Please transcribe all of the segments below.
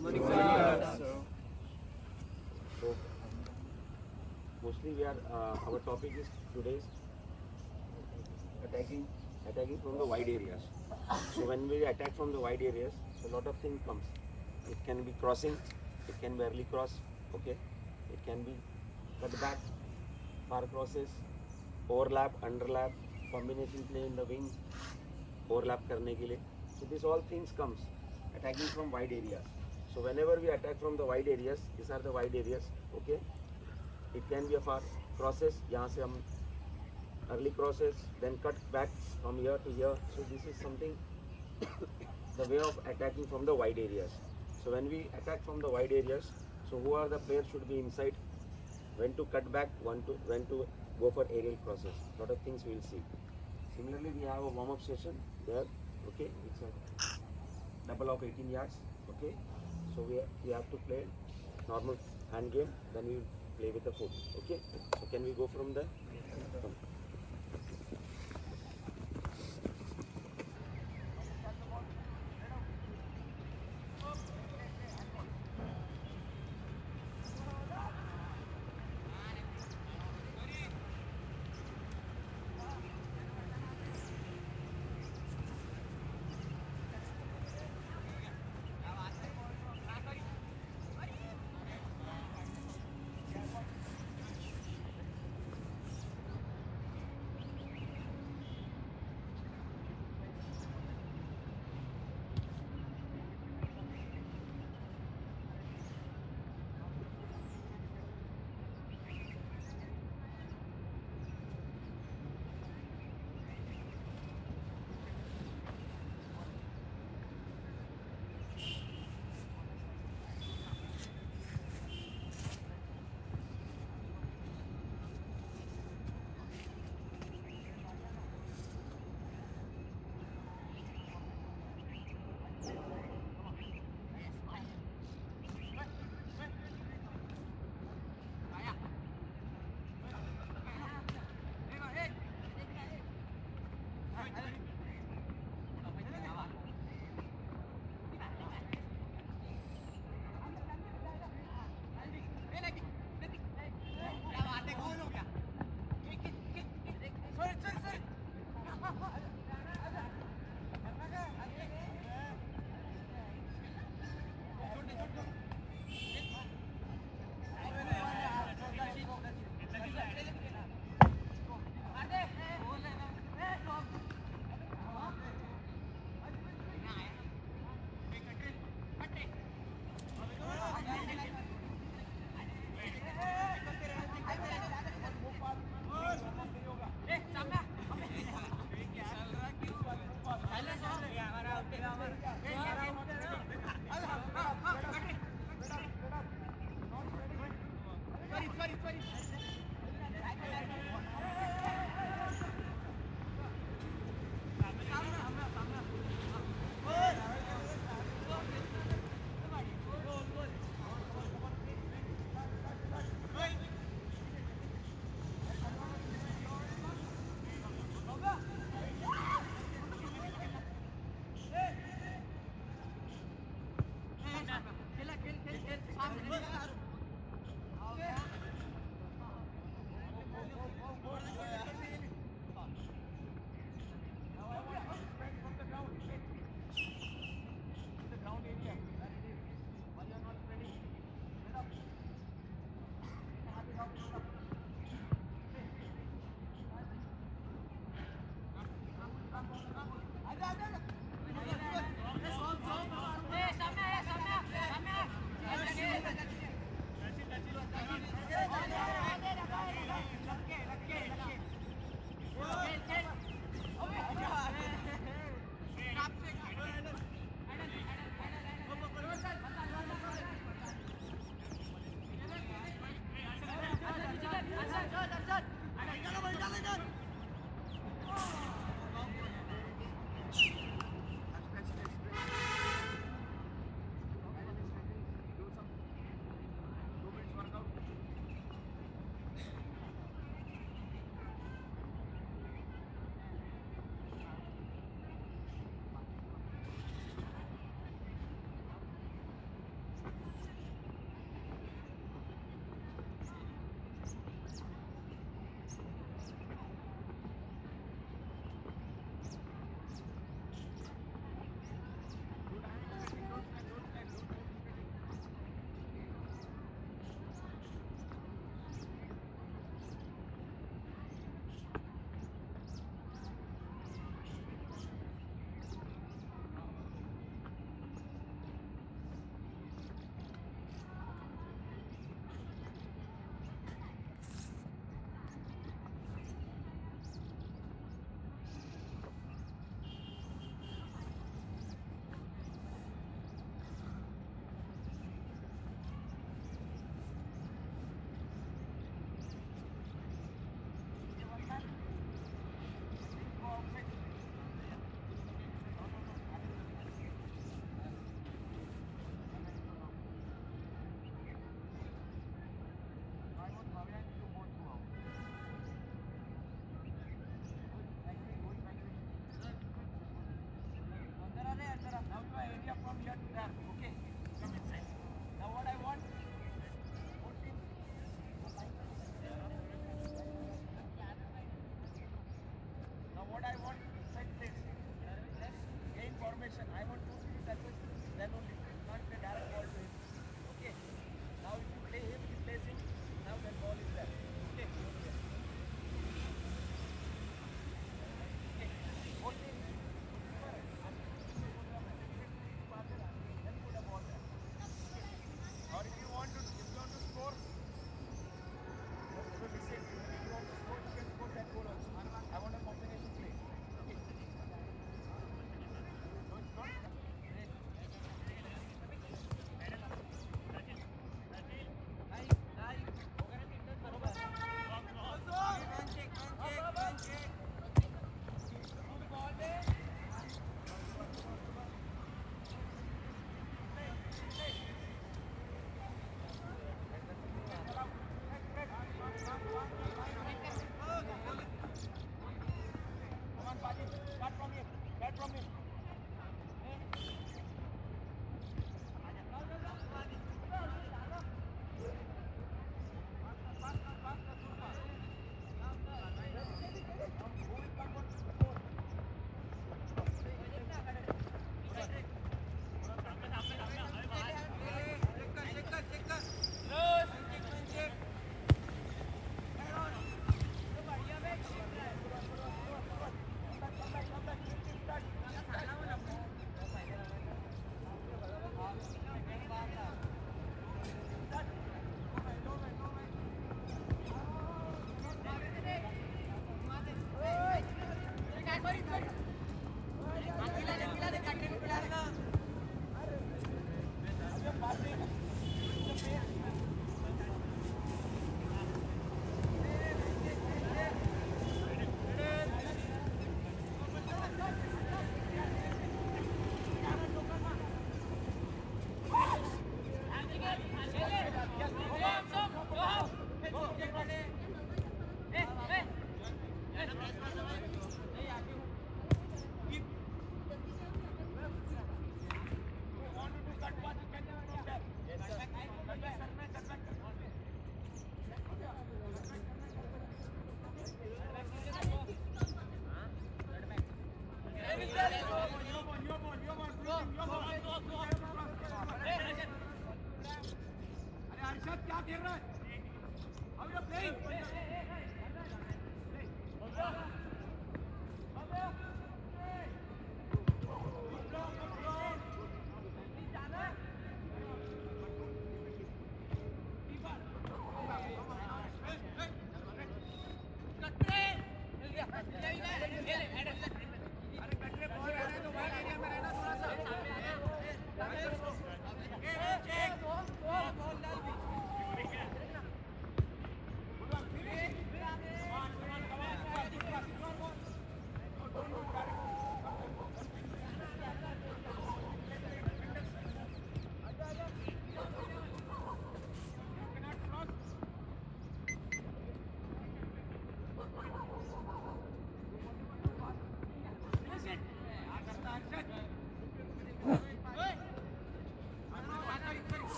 So mostly we are our topic is today's attacking from the wide areas. So when we attack from the wide areas, a lot of things comes. It can be crossing, it can be early cross, okay. It can be cut back, far crosses, overlap, underlap, combination play in the wing, overlap करने के लिए. So this all things comes attacking from wide areas. So whenever we attack from the wide areas, these are the wide areas, okay. It can be a far crosses, यहाँ से हम early crosses, then cut back from here to here. So this is something the way of attacking from the wide areas. So when we attack from the wide areas, so who are the players should be inside, when to cut back, when to go for aerial crosses. Lot of things we will see. Similarly, we have a warm-up session there. Okay, it's a double of 18 yards. Okay, so we have to play normal hand game. Then we will play with the foot. Okay, so can we go from there? Come.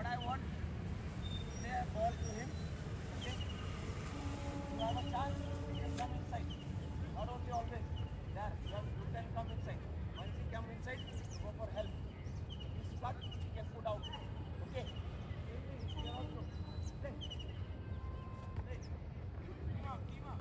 What I want, play a ball to him. Okay? You have a chance, you can come inside. Not only always. There, you can come inside. Once he come inside, go for help. If he's stuck, he can put out. Okay? Here also. Play. Play. Keep up, keep up.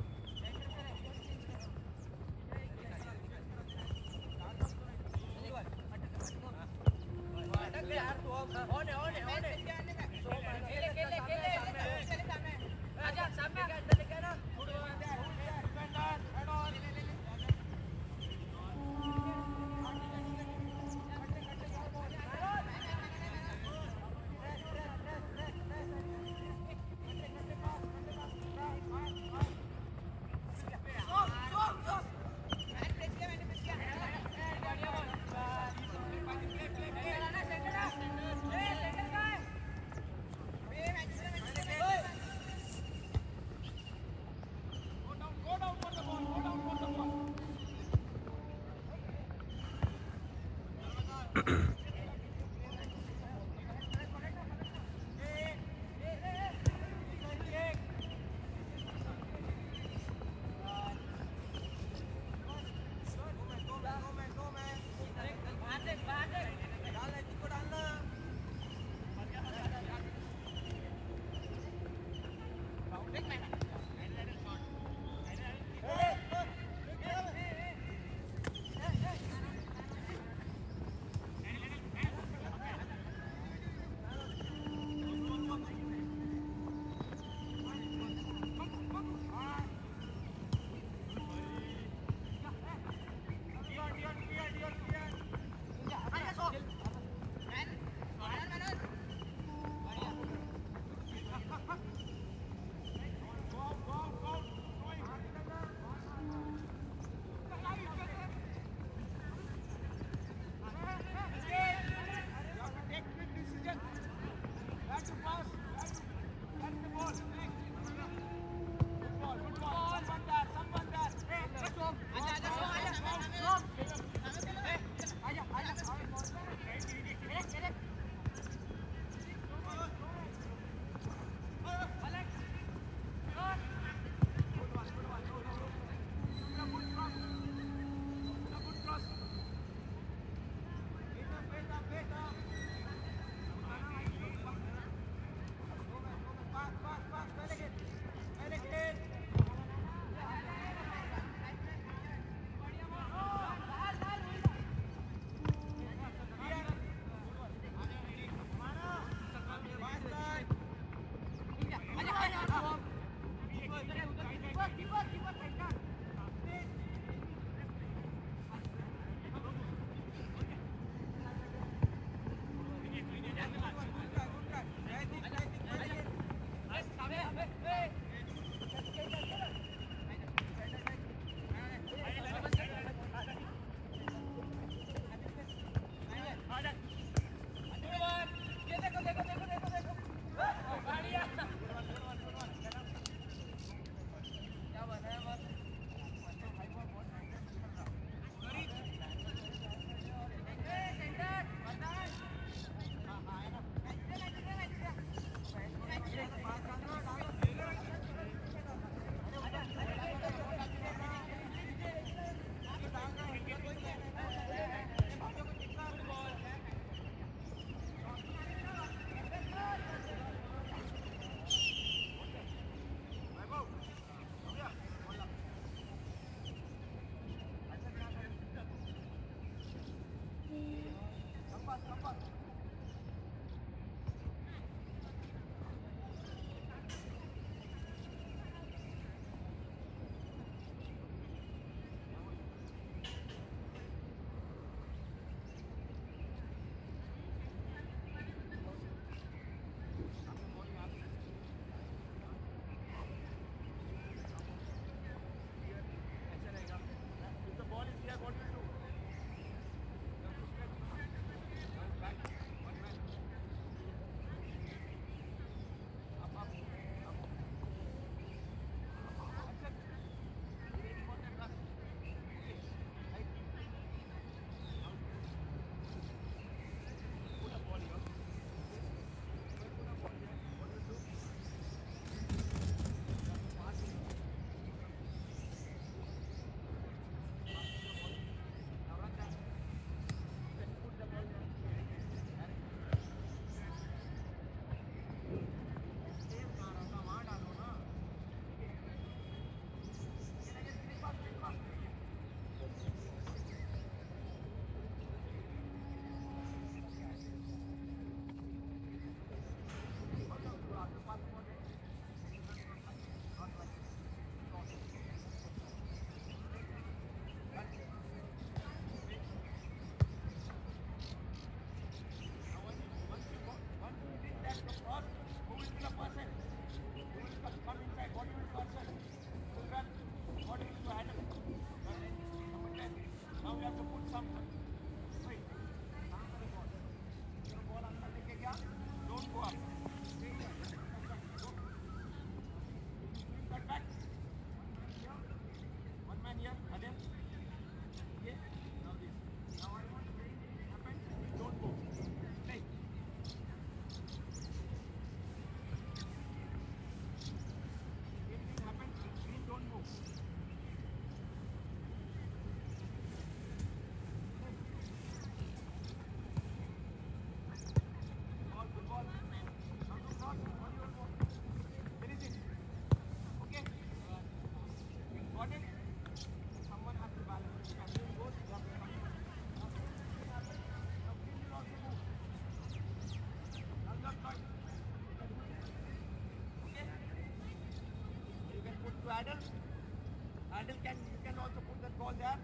Handle you can also put that ball there,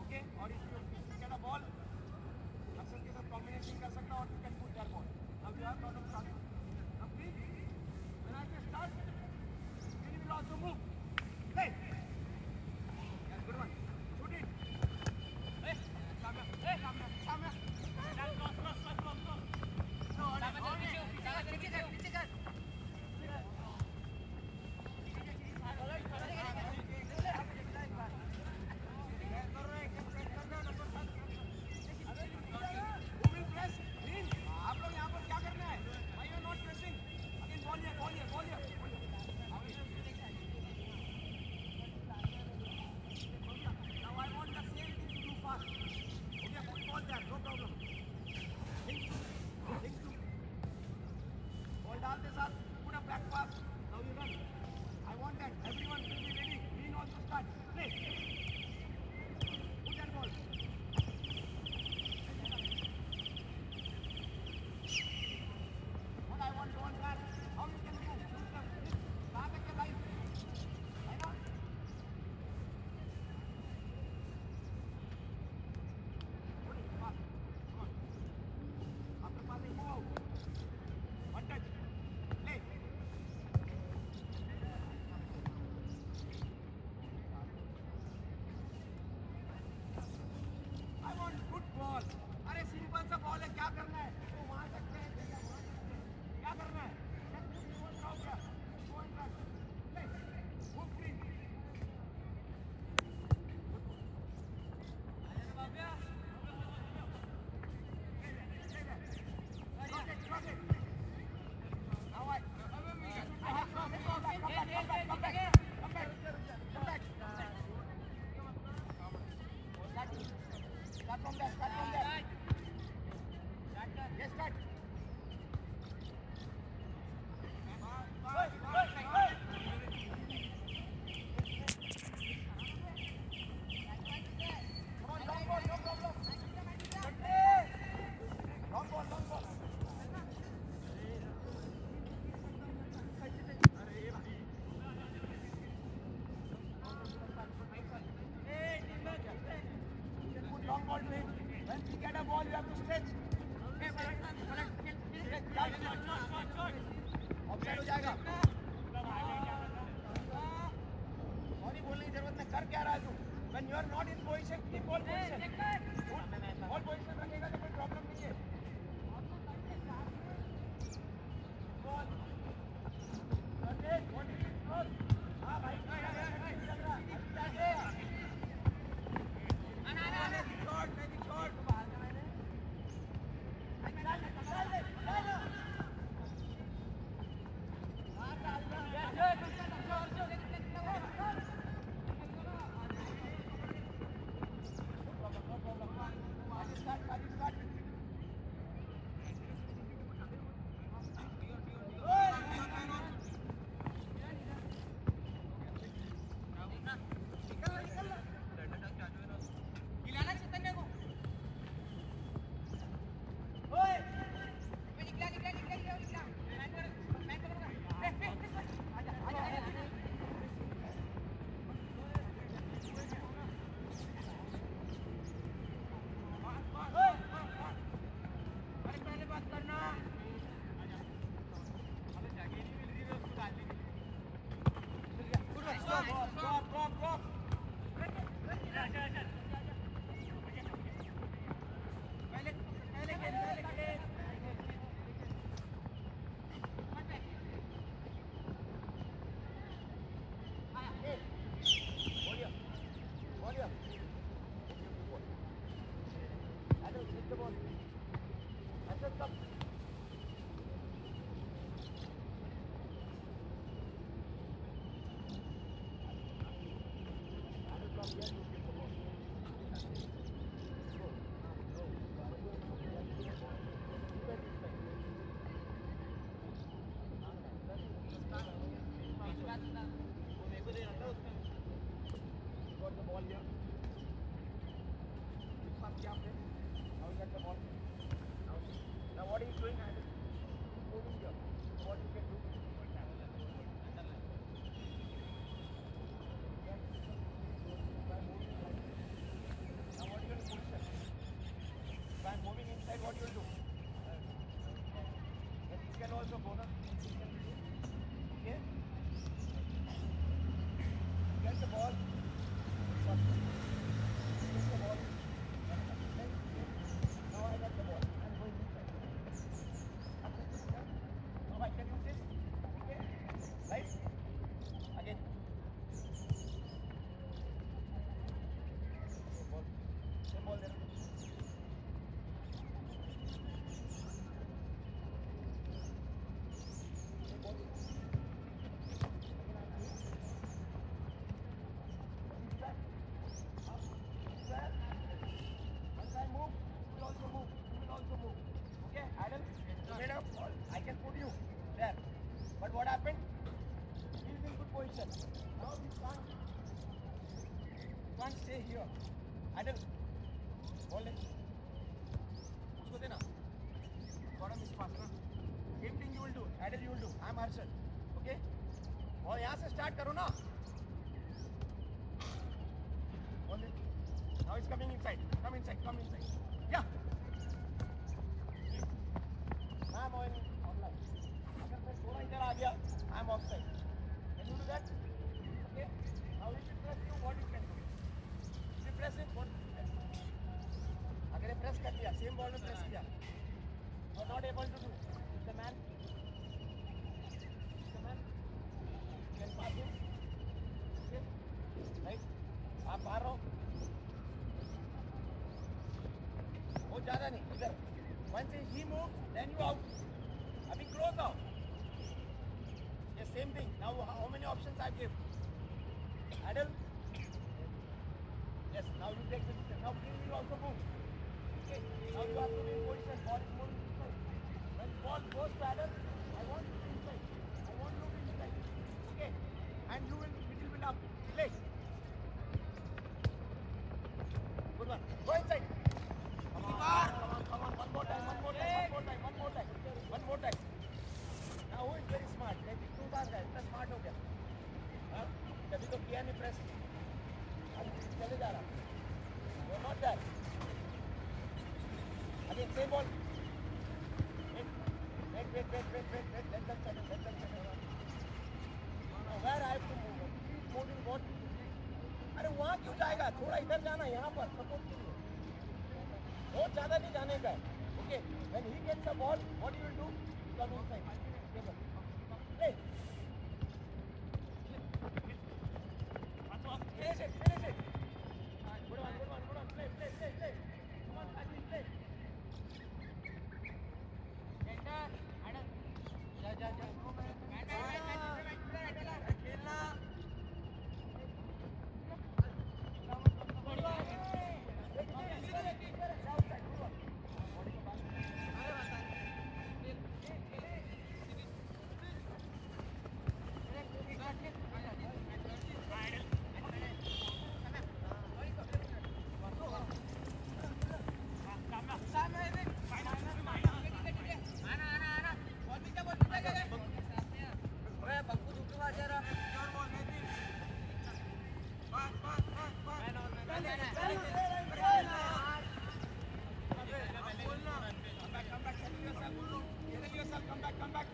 okay? Or if you get a ball, अक्सर के साथ combination कर सकता और you can put that ball. Now you have lot of starting. Now please, when I say start, you will also move. Play. Yeah, good one. Shoot it. Hey, Samya. Hey, Samya. Samya. Cross. No, Long ball. long ball to him. When we get a ball, you have to stretch. Offside हो जाएगा. Sorry बोलने की जरूरत नहीं. कर क्या रहा है तू? When you are not in position, keep ball position. Ball position रखेगा तो कोई problem नहीं है. Ball. What is it? हाँ भाई. लग रहा. Magic shot. Now what are you doing? Moving here. What you can do? Now what are you going to position? If I'm moving inside, what you will do? This can also go now. Okay? Get the ball. Get the ball. Now I got the ball. I'm going inside. Now I can use this. Okay? Right? Again. Ball. Same ball there. I can put you there. But what happened? He's in good position. Now we can't stay here. Idle. Hold it. उसको देना. Got a miss pass ना. Same thing you will do. Idle you will do. I'm Arshad. Okay? और यहाँ से start करो ना. Hold it. Now it's coming inside. Come inside. Come inside. Yeah. I'm on online. अगर मैं थोड़ा इधर आ गया, I'm offside. Can you do that? Okay. Now if you press you, what you can do? If you press it, what you can do? अगर ये press कर लिया, same ball में press किया, you are not able to do. If the man, can pass it. Okay. Right? आप बाहर रहो. बहुत ज़्यादा नहीं, इधर. Once he moves, then you out. Abhi close out. Yes, same thing. Now how many options I give? Idle. Yes, now you take the decision. Now king will also move. Okay. Now you have to be in position. Ball is moving inside. When ball goes to idle, I want you inside. I want you inside. Okay. And you will little bit up. Play. Good one. Go inside. Come on, come on, one more time. Now who is very smart? Letting two बार गए, इतना smart हो गया. हाँ? कभी तो किया नहीं press. अभी चले जा रहा. You're not there. Same ball. Wait. Let them settle. Now where I have to move? Keep moving what? अरे वहाँ क्यों जाएगा? थोड़ा इधर जाना, यहाँ पर सपोर्ट के लिए. बहुत ज़्यादा नहीं जाने का है. Okay. When he gets the ball, what you will do? Come inside. Play. Finish it. Good one. Play. Come on, Sajid, play. जा. खेलना. Come back.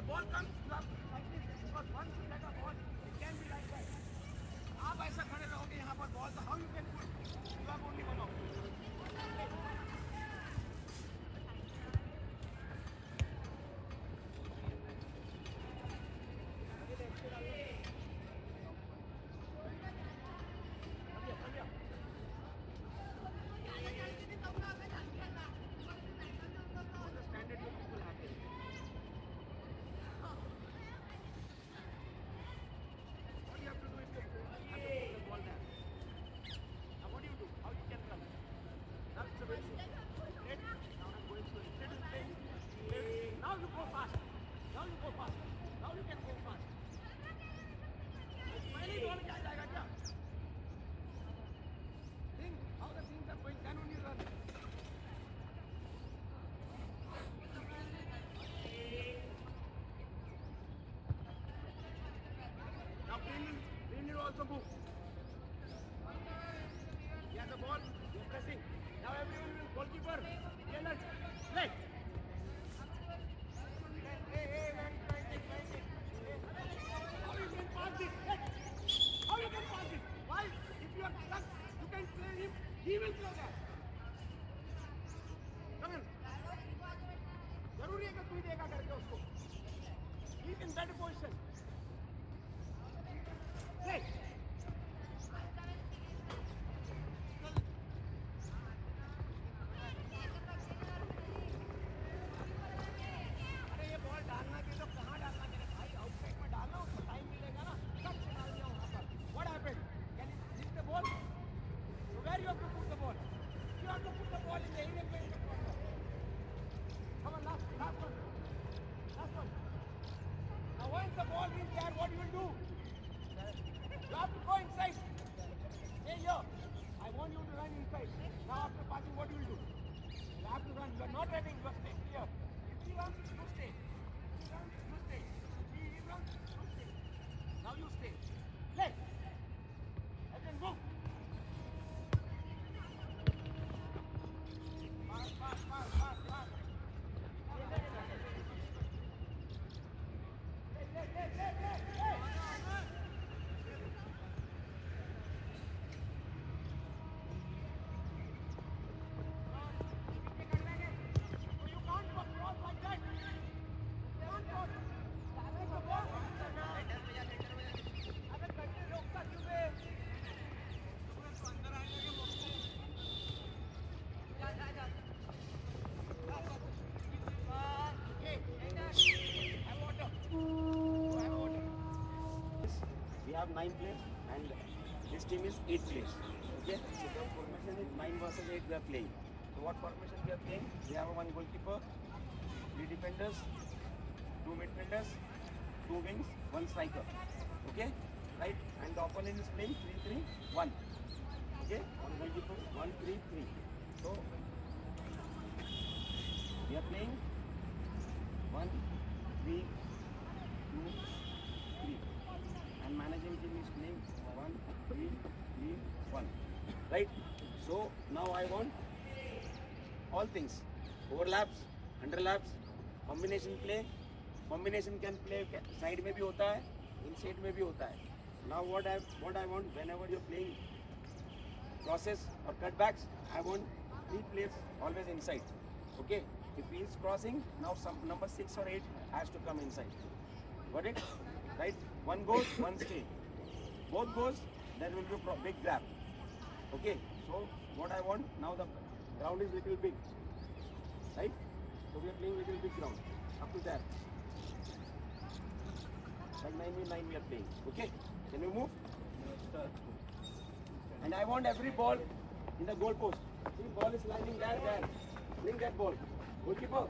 Ball comes, you have like this. Also, how you can put? You have only one option. Standard you people have there. What you have to do is to have to put the ball there. Now what do you do? How you can run? Now it's a very simple. Let, now I'm going slowly. Let it play. Now you go fast. Now you go fast. Now you can go fast. पहले ही ball क्या जाएगा क्या? Think how the things are going. Then only run. Now bring it also move. He has the ball. He is pressing. Now everyone will goalkeeper. Yellow. Play. Hey, man, try it. How you can pass this? Hey. How you can pass this? Why? If you are stuck, you can play him. He will play that. Come on. जरूरी है कि तू देगा करके उसको. He is in better position. Play. अरे ये ball डालना के तो कहाँ डालना के भाई आउटसाइड में डालना उसको टाइम मिलेगा ना कट से डाल दिया वहाँ पर. What happened? Can you hit the ball? So where you have to put the ball? You have to put the ball in the area where the corner. Come on, last one. Now once the ball is there, what you will do? You have to go inside. Stay here. I want you to run inside. Now after passing, what you will do? You have to run. You are not running. You are staying here. If he runs, you stay. If he runs, you stay. If he runs, you stay. Now you stay. Play. And then move. Pass. We have 9 players and this team is 8 players. Okay, so the formation is 9 versus 8 we are playing. So what formation we are playing? We have one goalkeeper, 3 defenders, 2 midfielders, 2 wings, 1 striker. Okay, right? And the opponent is playing 3-3-1. Okay, one goalkeeper, 1-3-3. So we are playing 1-3-2-3. And managing team is playing 1-3-3-1. Right? So now I want all things. Overlaps, underlaps, combination play. Combination can play side में भी होता है, inside में भी होता है. Now what I want, whenever you're playing crosses or cutbacks, I want 3 players always inside. Okay? If he is crossing, now some number 6 or 8 has to come inside. Got it? Right? One goes, one stays. Both goes, there will be a big gap. Okay? So what I want, now the ground is little big. Right? So we are playing little big ground. Up to there. Like 9v9 we are playing. Okay? Can you move? And I want every ball in the goal post. See, ball is lying there. Bring that ball. Goalkeeper.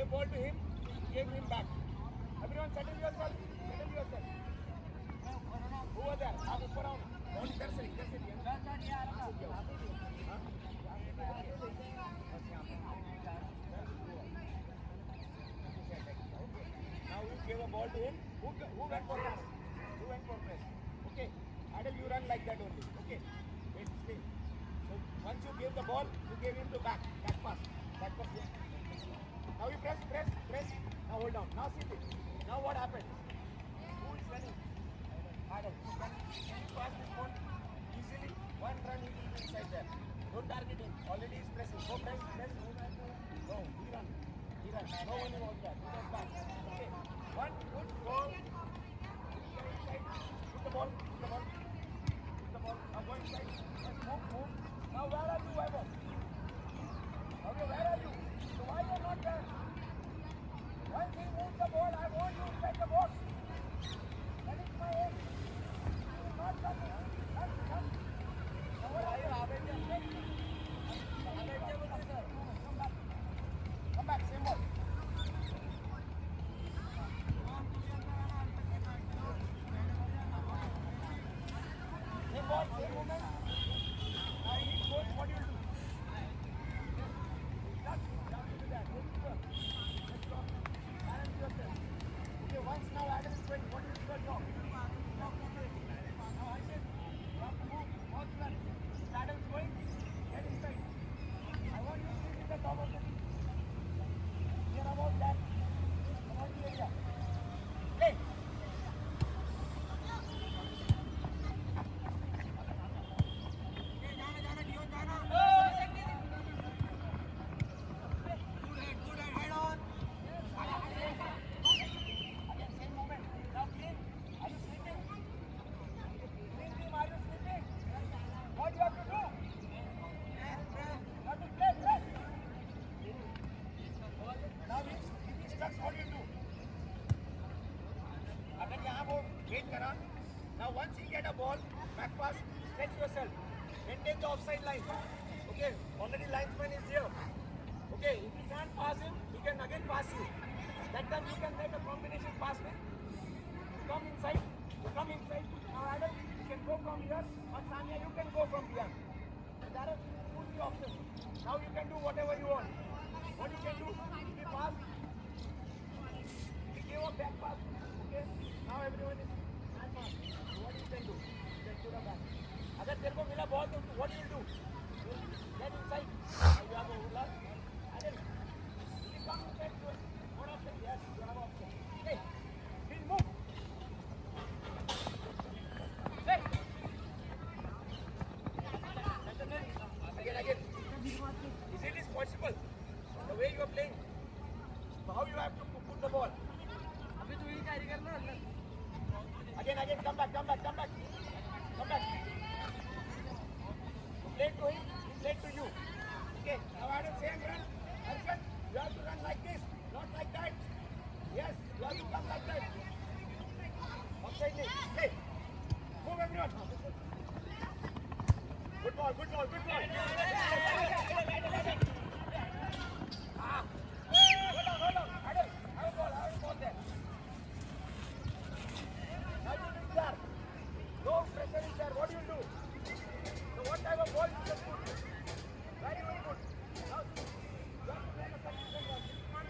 Give ball to him. Give him back. Everyone settle yourself. Settle yourself. Who was there? आप ऊपर आओ. Ball इधर से Now you give a ball to him. Who went for press? Who went for press? Okay. Adel, you run like that only. Okay. Wait, stay. So once you gave the ball, you gave him the back pass. Back pass. Yeah. Now you press. Now hold down. Now sit it. Now what happened? Who is running? Adel. Can you pass this ball easily? One run, he will be inside there. Don't target him. Already he's pressing. Go press. No, he run. No one is out there. He goes back. Okay. One, good, go. Inside. Put the ball. Now go inside. Yes, move. Now where are you, Vaibhav? Okay, where are you? So why you are not there? Once he moves the ball, I want you inside the box. That is my aim. You will not come. Come. Now what are you? Come back, same ball. Same movement. Now you need coach, what do you do? Just do that. Just stop. Balance yourself. Okay, once now Adam is going, what is your job? Now I said, you have to move. What's that? If Adam is going, get inside. I want you to sit in the top of the knee. Near about that. About the area. Play. Now once you get a ball, back pass, stretch yourself. Maintain the offside line. Okay, already linesman is here. Okay, if you can't pass him, he can again pass you. That time you can make a combination pass with. Come inside. Now Adam, you can go from here. Or Sanya, you can go from here. And there are two options. Now you can do whatever you want. What you can do, if you pass, you give a back pass. Okay, now everyone is hand pass. What you can do? You can do the back. अगर तेरे को मिला ball तो what you will do? Get inside. You have a ruler. Adel, you come inside to it. One option, yes, you have an option. Okay, please move. Hey. Again. Is it possible? The way you are playing. So how you have to put the ball? अभी तो यही carry करना है. Again, come back. Come back. You play to him, he play to you. Okay, now Adam, same run. Arshad, you have to run like this, not like that. Yes, you have to come like that. Outside me. Hey, move everyone. Good ball. Hold on. Adam, have a ball there. Now you reach there. No pressure is there. What do you do? So what type of ball you can put? Very good. Now you have to make a consistent one.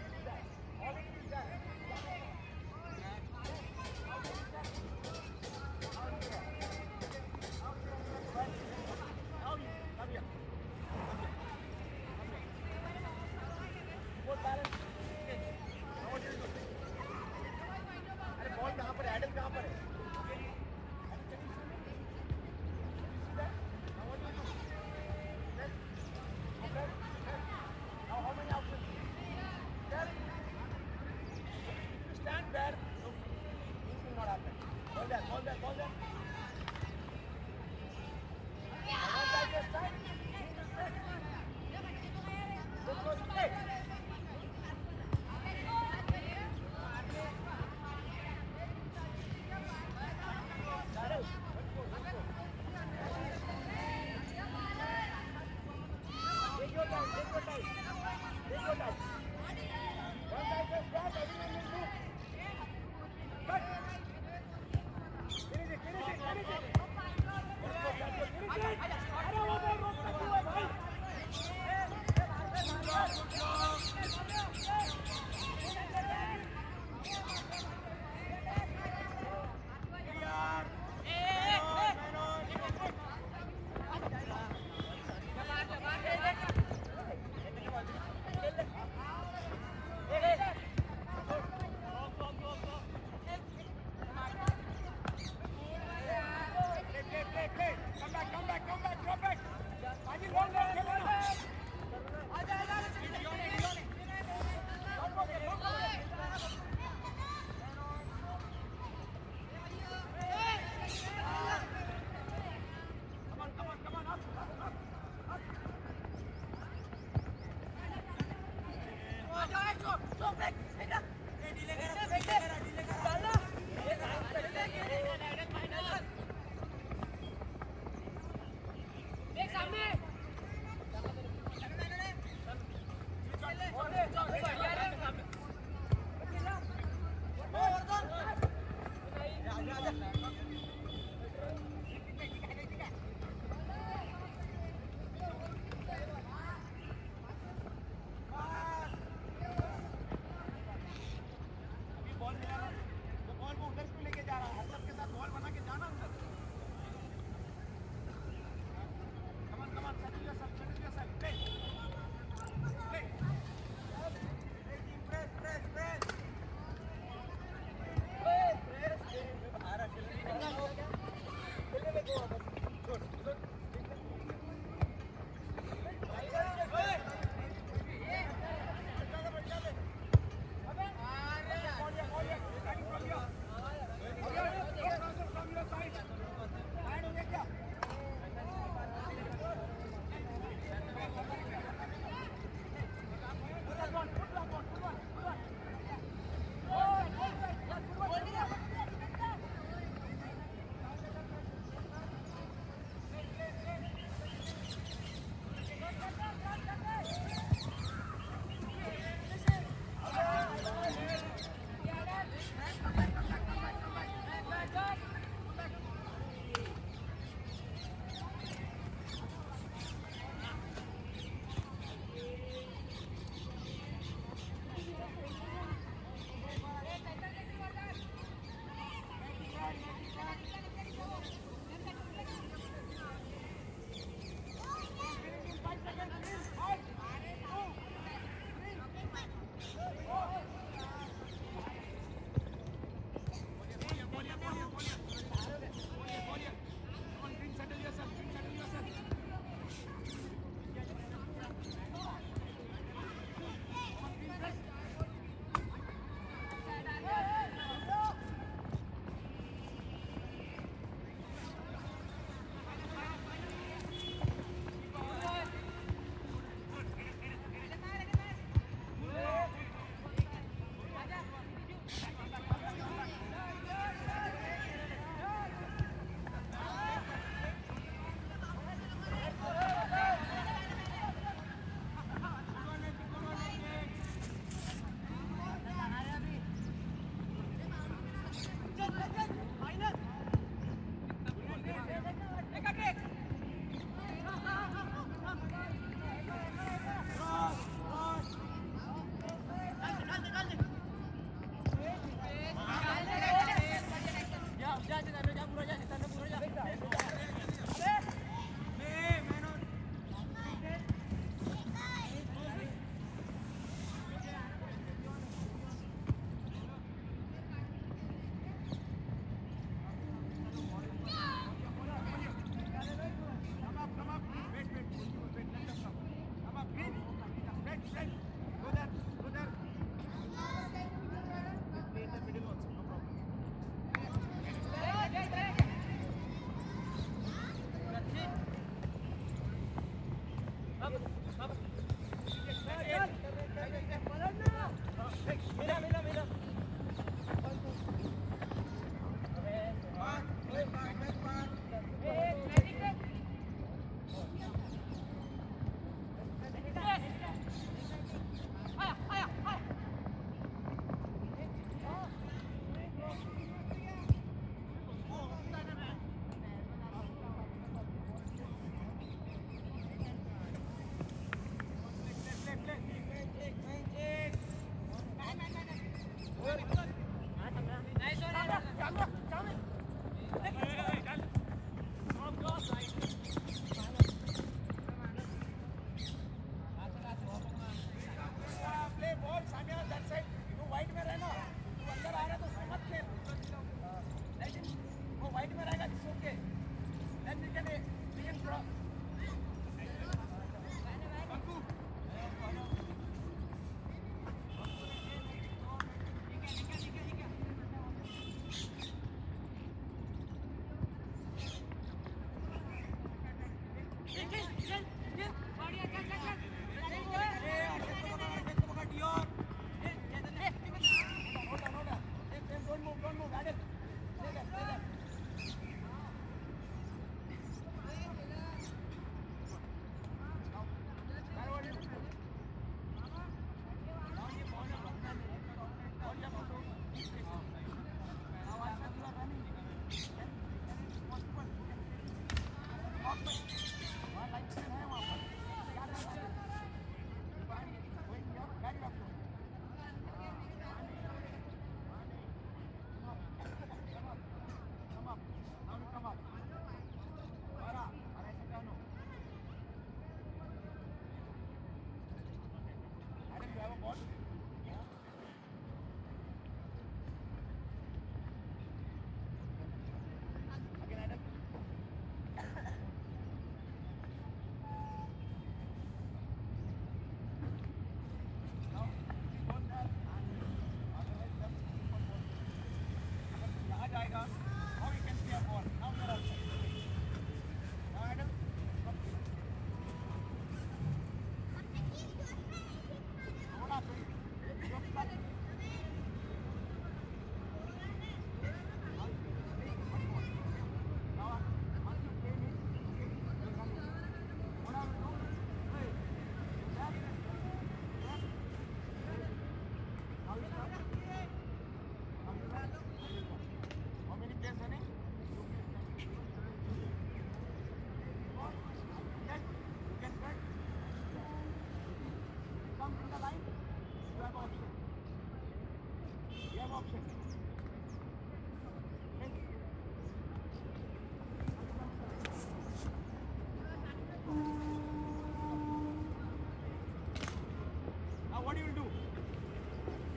What you will do?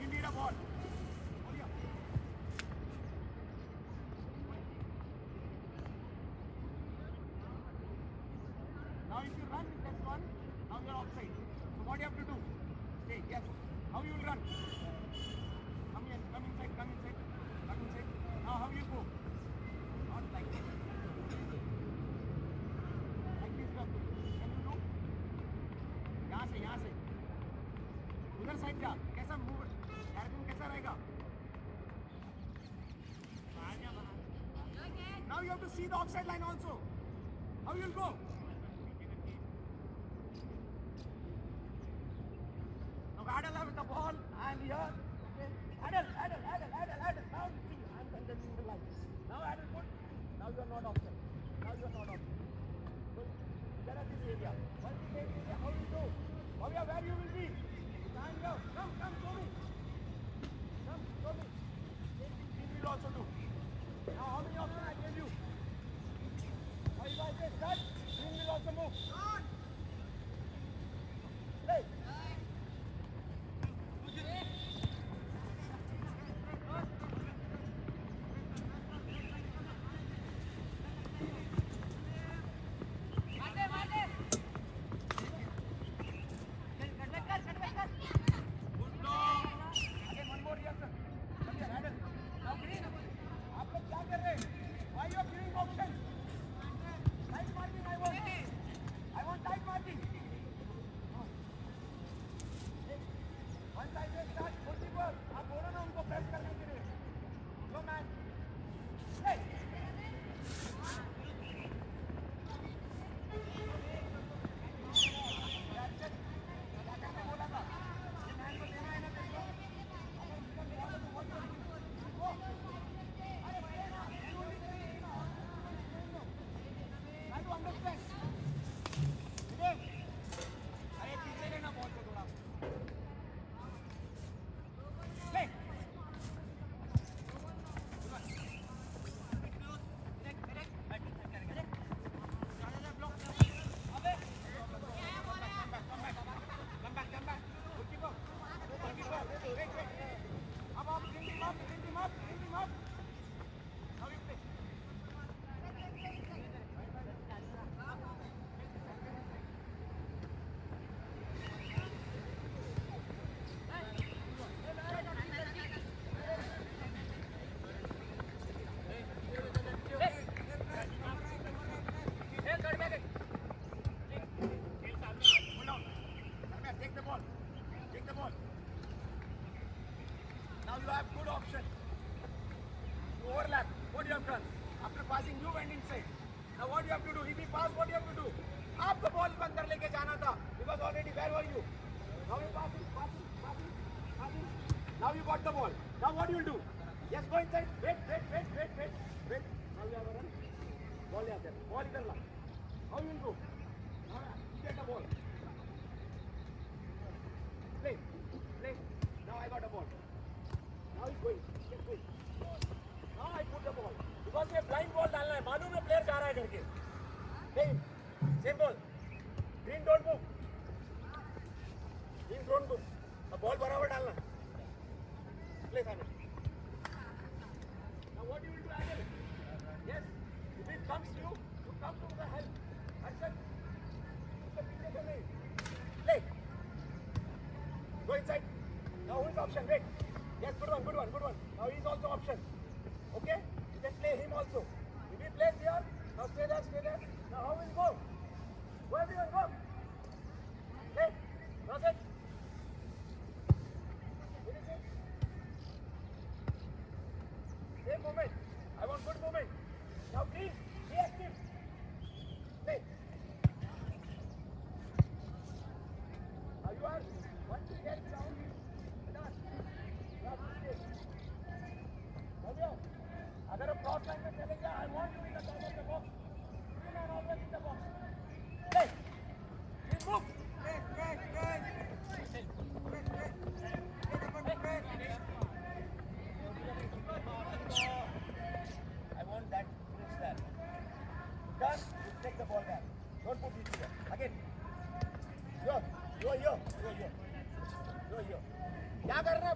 You need a ball. Now if you run with this one, now you are outside. So what you have to do? Stay, yes. How you will run? Come here, come inside, come inside, come inside. Now how you go? Not like this. Like this you have to do. Can you do? यहाँ से उधर side जा कैसा move direction कैसा रहेगा Now you have to see the offside line also. How you will go? Now Adel with the ball and here. Okay. Adel. Now you see, I'm contesting the line. Now Adel put. Now you are not offside. Now you are not offside. So there are this area. Once you take area, how you go? Bhavya, where you will be? Stand here. Come, show me. Come, show me. Same thing Green will also do. Now how many options I gave you? Now if I say start, Green will also move. Play. Now you have good option. You overlap. What you have done? After passing, you went inside. Now what you have to do? If he pass, what you have to do? आपको ball अंदर लेके जाना था. Because already where were you? Now you passing. Now you got the ball. Now what you will do? Yes, go inside. Wait. Now you have a run. Ball there. Ball इधर ला. How you will go? Now you get the ball. Play. Now I got a ball. Now he's going. Now I put the ball. Because ये blind ball डालना है. मालूम है player जा रहा है करके. Same ball. Green don't move. अब ball बराबर डालना. Play Simon. Now what you will do, Adel? Yes. If it comes to you, you come to the help. Action. उसको पीछे से नहीं. Play. Go inside. Now who is option? Wait. Yes, good one. Now he is also option. Okay? You can play him also. If he plays here, now stay there. Now how will go? Go everyone, go. Play. Cross it. Finish it.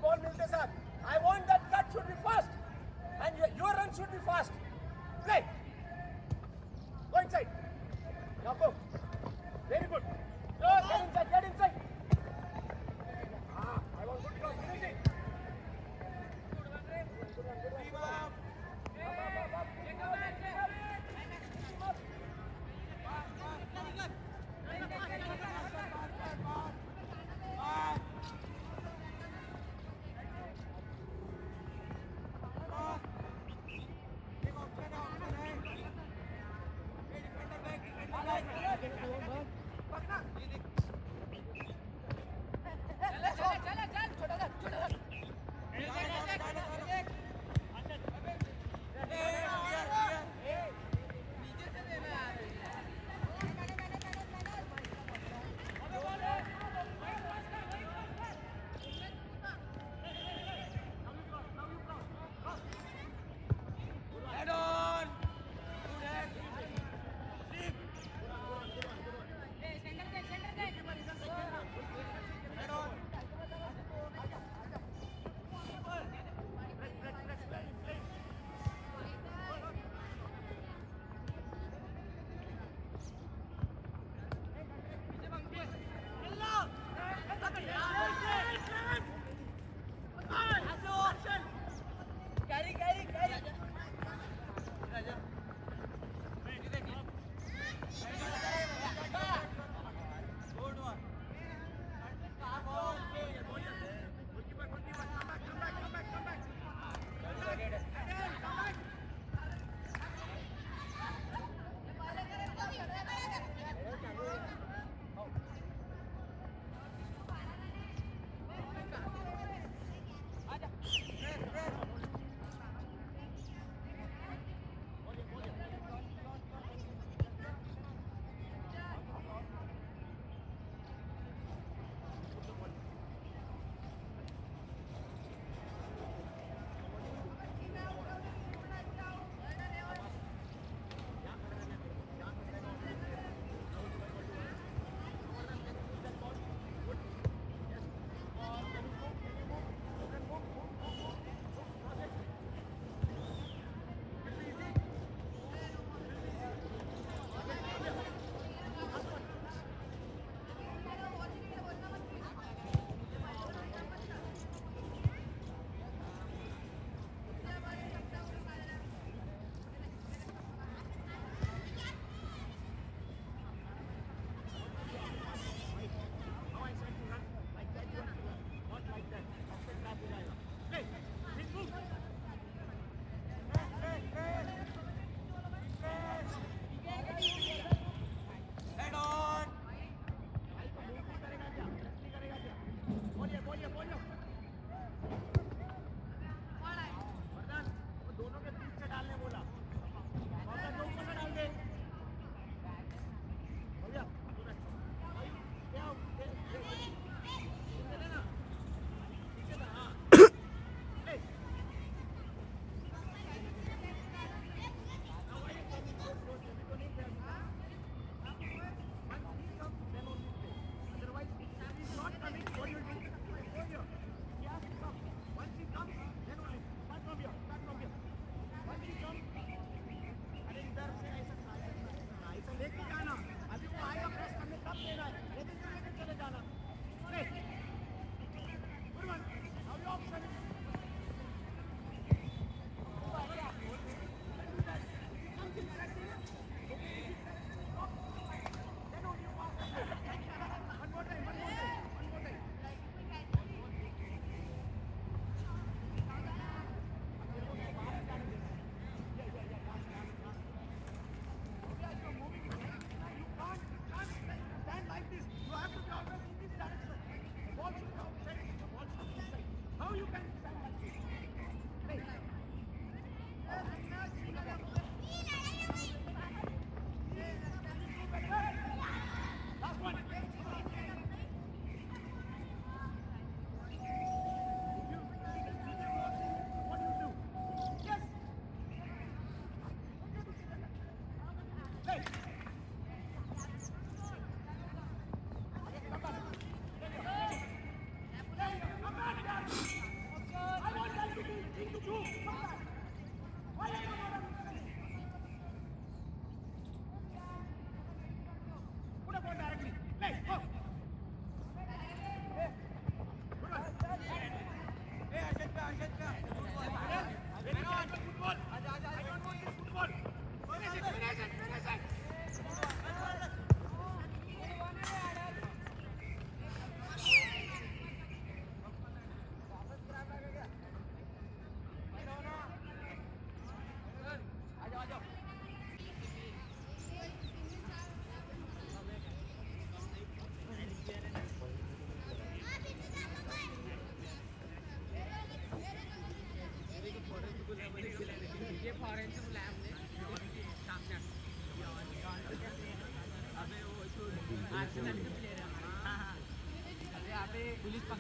Ball मिलते साथ I want that cut should be fast and your run should be fast play go inside now go very good get inside I want good cross finish it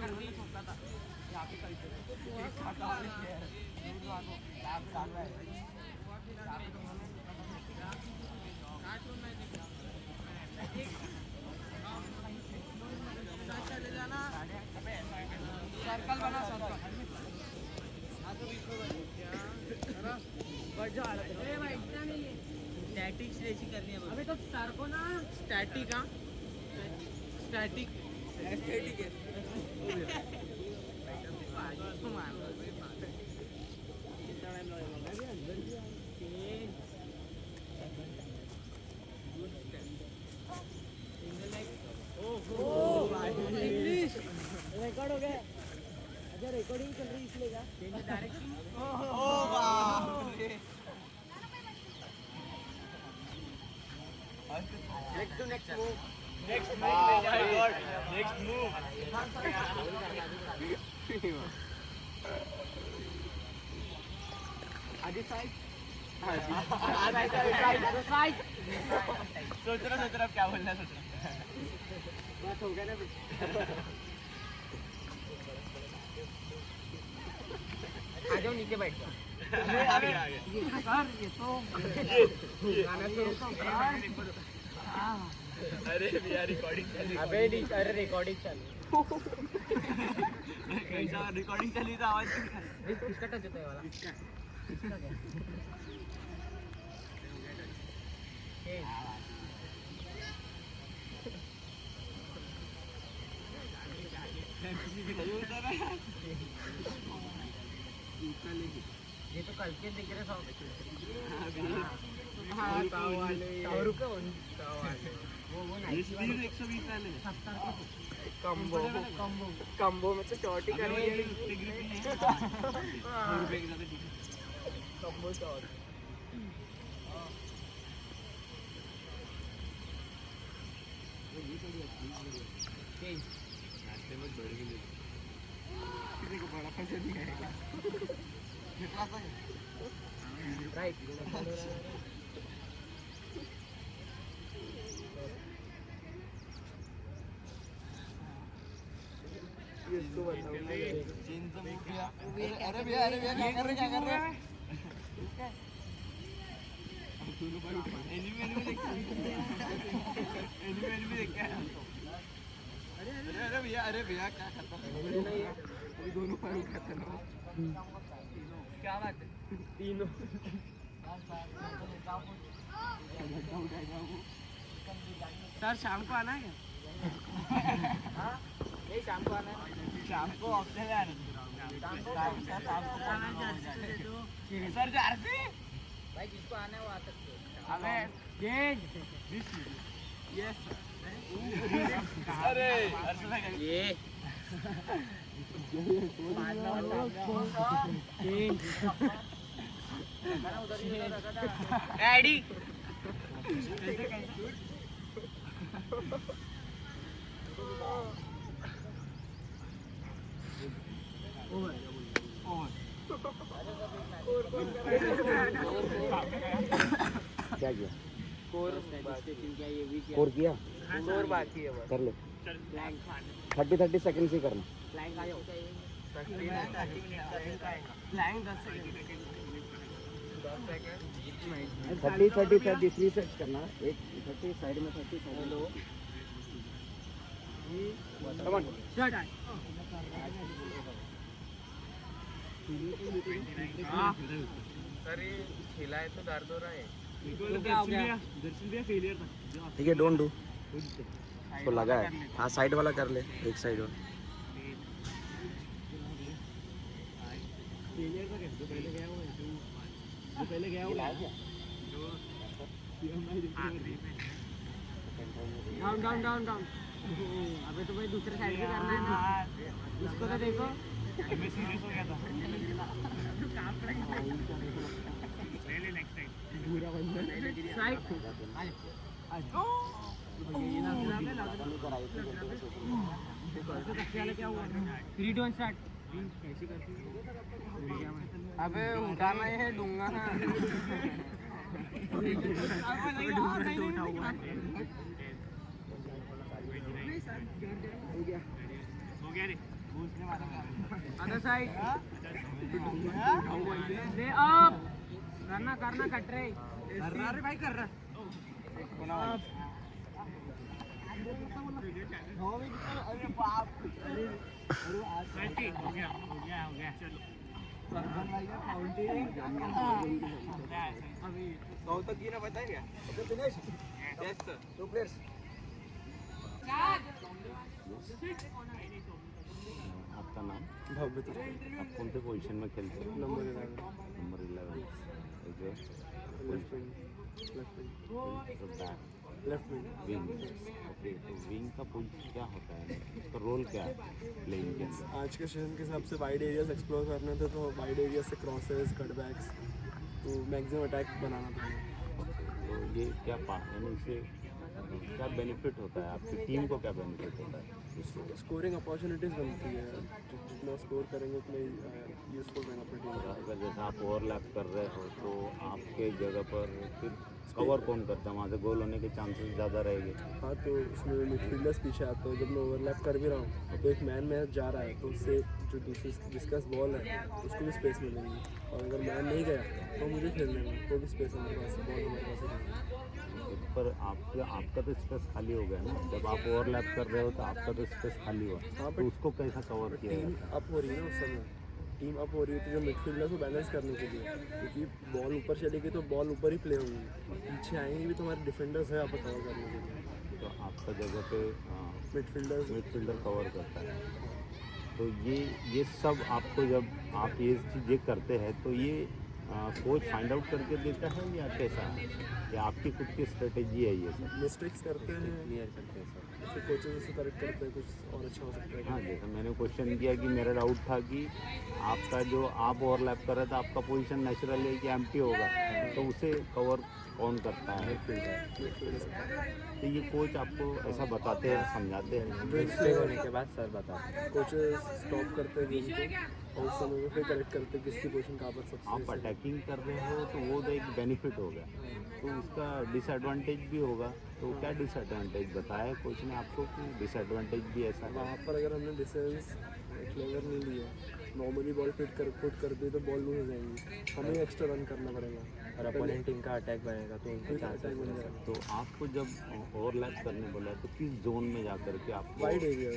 करने ही सोचता था यहाँ पे कहीं चले जाना सर्कल बना सर्कल स्टैटिक जैसी करनी है अबे तो सर को ना स्टैटिक हाँ स्टैटिक एस्थेटिक है इंग्लिश रिकॉर्ड हो गया अच्छा रिकॉर्डिंग चल रही इसलिए क्या चेंज डायरेक्शन ओ वाह next to next move next move my god next move आधी साइड साइड सोच रहा अब क्या बोलना सोच रहा बस हो गया ना आ जाओ नीचे बैठ जाओ आगे सर ये तो गाना शुरू तो अरे भैया रिकॉर्डिंग चली अबे अरे रिकॉर्डिंग चालू कैसा रिकॉर्डिंग चली तो आवाज किसका टच होता है वाला इसका क्या ये तो कल के दिख रहे सब हाँ ताव वाले रुको ताव वाले वो नहीं 120 वाले 70 के कम्बो कम्बो कम्बो में तो शॉर्ट ही करनी है कम्बो शॉट किसी को बड़ा पसंद नहीं आएगा राइट इसको बताओ अरे भैया क्या कर रहे एनिमी देख अरे भैया क्या करता है अभी दोनों पैर उठाते ना क्या बात है तीनों सर शाम को आना है क्या नहीं शाम को आना है शाम को ऑप्शन है शाम को सर जर्सी भाई जिसको आना है वो आ सकते हो अबे यस अरे ये एडी क्या किया कोर किया कोर बाकी है बस कर ले ब्लैंक 30 सेकंड से करना ब्लैंक आ जाओ ब्लैंक 10 सेकंड 30 सेट्स करना एक 30 साइड में 30 side low come on start sir ये खेला है तो दर्द हो रहा है दर्शन भैया फेलियर था ठीक है डोंट डू उसको लगा है हाँ साइड वाला कर ले एक साइड और फेलियर का कैसे पहले गया वो जो पहले गया वो डाउन डाउन डाउन डाउन अबे तो भाई दूसरे साइड भी करना है ना इसको तो देखो मैं सीरियस हो गया था पूरा बंदा साइड क्या हुआ 3 2 स्टार्ट कैसे करती अबे उठाना है दूंगा ना हो गया रे अदर साइड ले अप करना करना कट रहे अरे भाई कर रहा अरे बाप अरे हो गया चलो अभी 100 तक गिरा बताएगा दिनेश यस सर 2 प्लेयर्स आपका नाम भव्य। आप कौन से पोजीशन में खेलते हैं? Number 11 left wing. Wing. Okay, तो विंग का पोजीशन क्या होता है, उसका रोल क्या है प्लेइंग के अंदर? आज के सेशन के हिसाब से वाइड एरियाज एक्सप्लोर करने थे, तो वाइड एरिया से क्रॉसेस कटबैक्स तो मैक्सिमम अटैक बनाना था। तो ये क्या यानी इससे क्या बेनिफिट होता है, आपकी टीम को क्या बेनिफिट होता है? स्कोरिंग अपॉर्चुनिटीज़ बनती है, जितना स्कोर करेंगे उतना यूजफुल रहेगा अपनी टीम को। अगर जैसा आप ओवरलैप कर रहे हो तो आपके जगह पर फिर कवर कौन करता है, वहाँ से गोल होने के चांसेस ज़्यादा रहेंगे। हाँ, तो उसमें मिडफील्डर्स पीछे आते हैं। जब मैं ओवरलैप कर भी रहा हूँ तो एक मैन जा रहा है, तो उससे जो दूसरी जिसका बॉल है उसको भी स्पेस मिलेगी, और अगर मैन नहीं गया तो मुझे खेलने में तो भी स्पेस हमारे पास, बॉल हमारे पास है। पर आपका तो स्पेस खाली हो गया ना, जब आप ओवरलैप कर रहे हो तो आपका तो स्पेस खाली हुआ, हाँ, तो उसको कैसा कवर किया टीम जाता है? अप हो रही है ना, उस समय टीम अप हो रही है, तो जो मिडफील्डर को बैलेंस करने के लिए, क्योंकि बॉल ऊपर चलेगी तो बॉल ऊपर ही प्ले होगी, पीछे आएंगे भी तो हमारे डिफेंडर्स है आप कवर करने के लिए। तो आपका जगह पे मिडफील्डर कवर करता है। तो ये सब आपको जब आप ये चीज़ें करते हैं तो ये कोच फाइंड आउट करके देता है या कैसा है, या आपकी खुद की स्ट्रेटेजी है ये सब? मिस्टेक्स करते हैं, क्लियर करते हैं सब। फिर कोचेस से करेक्ट करते हैं, कुछ और अच्छा हो सकता है। हाँ, जैसे मैंने क्वेश्चन किया कि मेरा डाउट था कि आपका जो आप ओवरलैप कर रहे थे, आपका पोजीशन नेचुरल है कि एम्प्टी होगा, तो उसे कवर कौन करता है? तो ये कोच आपको ऐसा बताते हैं, समझाते हैं? मिस्टेक होने के बाद सर बताते हैं, कोचेस स्टॉप करते हैं गेम को और उस समय में फिर करेक्ट करते हैं किसकी पोजीशन कहाँ पर सबसे आप अटैकिंग कर रहे हो तो वो तो एक बेनिफिट हो गया, तो उसका डिसएडवांटेज भी होगा। तो क्या डिसएडवांटेज बताया कोच ने आपको कि डिसएडवांटेज भी ऐसा है? वहाँ पर अगर हमने डिस्टेंस क्लेवर नहीं लिया, नॉर्मली बॉल पुट कर दी तो बॉल लूज हो जाएंगी, हमें एक्स्ट्रा रन करना पड़ेगा और अपोनेंट टीम का अटैक बनेगा तो उनका अटैक बन जाएगा। तो आपको जब ओवरलैप करने बोला तो किस जोन में जा कर के आपको? वाइड एरिया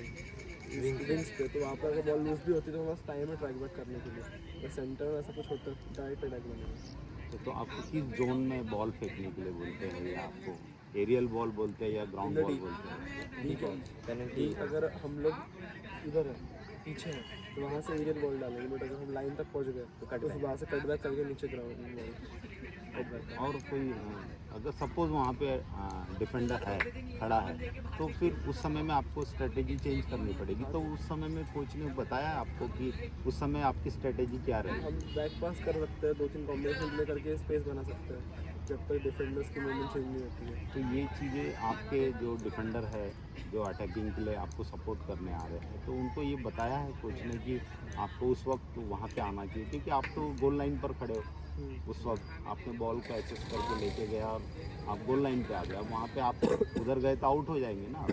विंग्स पे, तो वहाँ पर अगर बॉल लूज भी होती है तो हमारे पास टाइम है ट्रैक बैक करने के लिए, तो सेंटर में ऐसा कुछ होता है डायरेक्ट अटैक बनेगा। तो आपको किस जोन में बॉल फेंकने के लिए बोलते हैं, या आपको एरियल बॉल बोलते हैं या ग्राउंड बॉल बोलते हैं? डी अगर हम लोग इधर है पीछे है तो वहाँ से एरियल बॉल डालेंगे, बट अगर हम लाइन तक पहुँच गए तो वहाँ से कट बैक करके नीचे ग्राउंड बॉल। और कोई अगर सपोज वहाँ पे डिफेंडर है खड़ा है, तो फिर उस समय में आपको स्ट्रेटेजी चेंज करनी पड़ेगी। तो उस समय में कोच ने बताया आपको कि उस समय आपकी स्ट्रेटेजी क्या रहेगी? हम बैक पास कर सकते हैं, 2-3 कॉम्बिनेशन प्ले करके स्पेस बना सकते हैं जब तक डिफेंडर्स की मूवमेंट चेंज नहीं होती है। तो ये चीज़ें आपके जो डिफेंडर है जो अटैकिंग के लिए आपको सपोर्ट करने आ रहे हैं, तो उनको ये बताया है कोच ने कि आपको उस वक्त वहाँ पे आना चाहिए, क्योंकि आप तो गोल लाइन पर खड़े हो, उस वक्त आपने बॉल को एक्सेस करके लेके गया और आप गोल लाइन पे आ गए, अब वहाँ पे आप उधर गए तो आउट हो जाएंगे ना।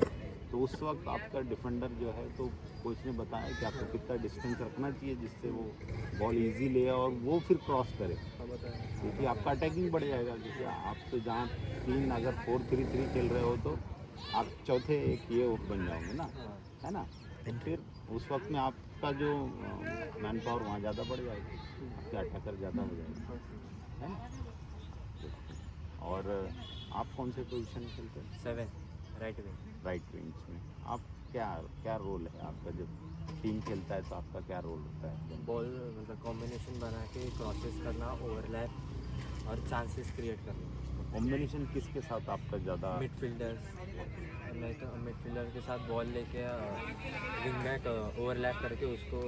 तो उस वक्त आपका डिफेंडर जो है, तो कोच ने बताया कि आपको कितना डिस्टेंस रखना चाहिए जिससे वो बॉल इजी ले और वो फिर क्रॉस करे, क्योंकि आपका अटैकिंग बढ़ जाएगा। क्योंकि आप तो जहाँ 3 अगर 4-3-3 खेल रहे हो तो आप चौथे एक ये बन जाओगे ना, है ना। तो फिर उस वक्त में आपका जो मैन पावर वहाँ ज़्यादा बढ़ जाएगी, आपके अटैकर ज़्यादा हो जाएगा, है ना। और आप कौन से पोजीशन खेलते हैं? 7 राइट विंग। राइट विंग्स में आप क्या रोल है आपका? जब टीम खेलता है तो आपका क्या रोल होता है? बॉल मतलब कॉम्बिनेशन बना के क्रॉसेस करना, ओवरलैप और चांसेस क्रिएट करना। कॉम्बिनेशन किसके साथ आपका ज़्यादा? मिडफील्डर्स, मैं तो मिडफील्डर के साथ बॉल लेके विंग बैक ओवरलैप करके उसको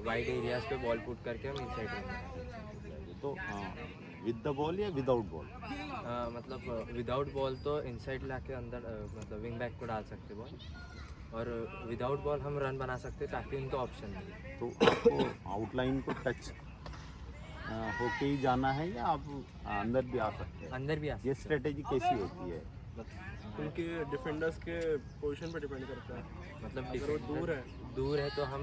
वाइड एरियाज पे बॉल पुट करके हम इनसाइड रखना। तो विद द बॉल या विदाउट बॉल? मतलब विदाउट बॉल तो इनसाइड लाके अंदर मतलब विंग बैक को डाल सकते बॉल, और विदाउट बॉल हम रन बना सकते ताकि उनको ऑप्शन मिले। तो आपको आउटलाइन को टच होके ही जाना है या आप अंदर भी आ सकते हैं? अंदर भी आ ये स्ट्रेटेजी कैसी होती है? उनके डिफेंडर्स के पोजीशन पर डिपेंड करता है। मतलब अगर वो दूर है दूर है तो हम